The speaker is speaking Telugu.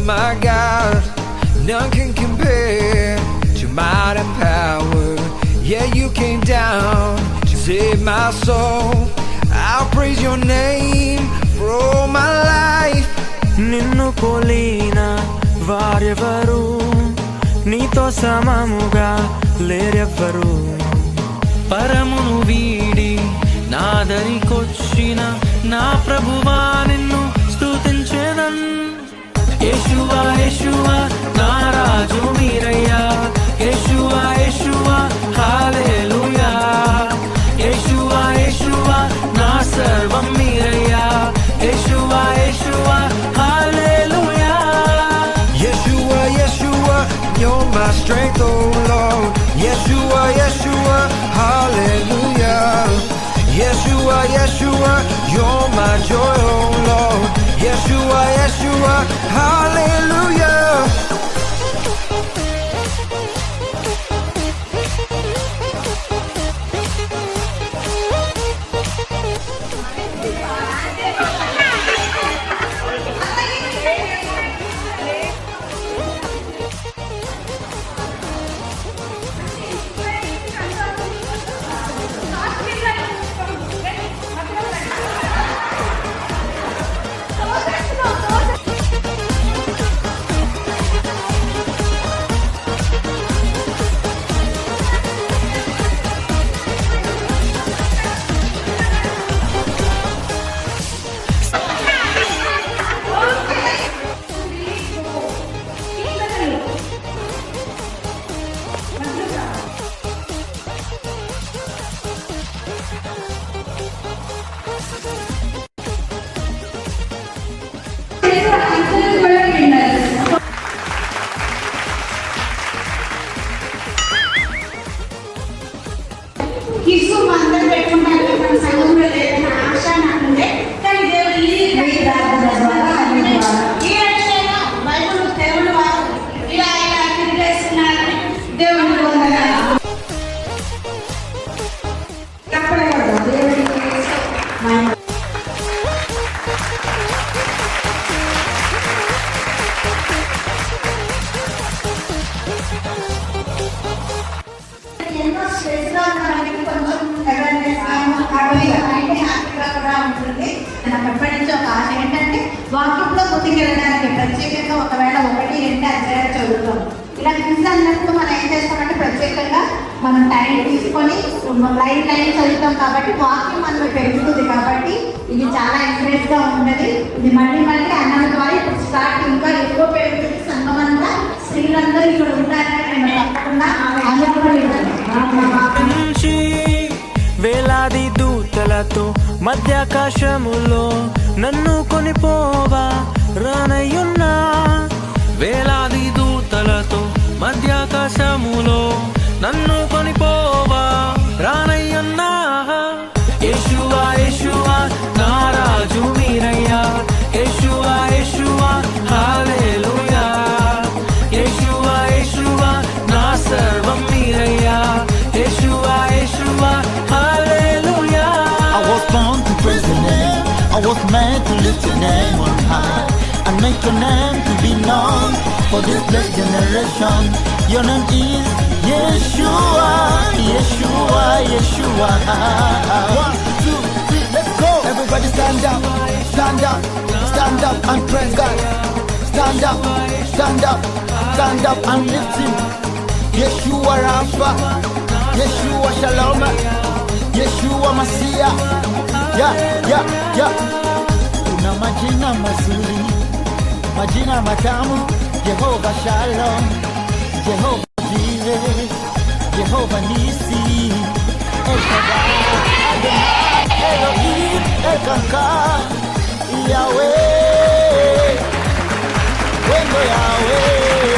my God, none can compare to might and power. Yeah, you came down to save my soul. I'll praise your name for all my life. నిన్ను పోలిన వారెవరు, నీతో సమముగా లేరెవ్వరు. పరమును వీడి నాదరికొచ్చిన నా ప్రభువా నిన్ను స్తుతించెదన్. యేషువా యేషువా నా రాజు మీరయ్యా, యేషువా యేషువా హల్లెలూయా. యేషువా యేషువా నా సర్వం మీరయ్యా, యేషువా యేషువా హల్లెలూయా. Yeshua, Yeshua, you're my strength, oh Lord. Yeshua, Yeshua, hallelujah. Yeshua, Yeshua, you're my joy, oh Lord. Yeshua, Yeshua, hallelujah. కిసు మందం పెట్టుకుంటాను మన సంఘంలో లేదన్న ఆశ నాకుండే. కానీ దేవుడు ఈ రక్షణ బైబిల్ దేవుడు వారు ఇలా ఇలా తిరిగేస్తున్నారని దేవుడు వందనాలు. ఎంతో స్ట్రెస్గా ఉన్నారంటే కొంచెం హ్యాపీగా కూడా ఉంటుంది. నాకు ఎప్పటి నుంచి ఒక ఆశ ఏంటంటే వాక్యంలో ముందుకెళ్ళడానికి, ప్రత్యేకంగా ఒకవేళ 1-2 అధ్యాయాలు చదువుతాం. ఇలా క్విజ్ అన్నప్పుడు మనం ఏం చేస్తామంటే ప్రత్యేకంగా మనం టైం తీసుకొని లైన్ చదువుతాం కాబట్టి వాక్యం మనలో పెరుగుతుంది. కాబట్టి ఇది చాలా ఇంట్రెస్ట్గా ఉంటుంది. ఇది మళ్ళీ అన్నం ద్వారా ఇప్పుడు స్టార్ట్ ఇంకా ఎక్కువ పెరుగుతుంది. సంఘం అంతా స్త్రీలందరూ ఇక్కడ ఉంటారని నేను తప్పకుండా వేలాది దూతలతో మధ్యాకాశములో నన్ను కొనిపోవా రానయ్యున్నా. వేలాది దూతలతో మధ్యాకాశములో నన్ను కొనిపోవా రానయ్యున్నా. యేషువా యేషువా నా రాజు మీరయ్యా, యేషువా యేషువా హల్లెలూయా. యేషువా యేషువా నా సర్వం మీరయ్యా, యేషువా యేషువా హల్లెలూయా. I was born to praise your name, I was meant to lift your name on high and make your name to be known for this blessed generation. Your name is Yeshua, Yeshua, Yeshua. 1, 2, 3, let's go. Everybody stand up, stand up, stand up and praise God. Stand up, stand up, stand up and lift him. Yeshua Rapha, Yeshua Shalom, Yeshua Masiah. Yeah, yeah, yeah. Una majina mazuri, majina matamu. Jehovah Shalom, Jehovah Jireh, Jehovah Nisi, El Shaddai, Adonai, Elohim, Elkanah, Yahweh, Wendo Yahweh.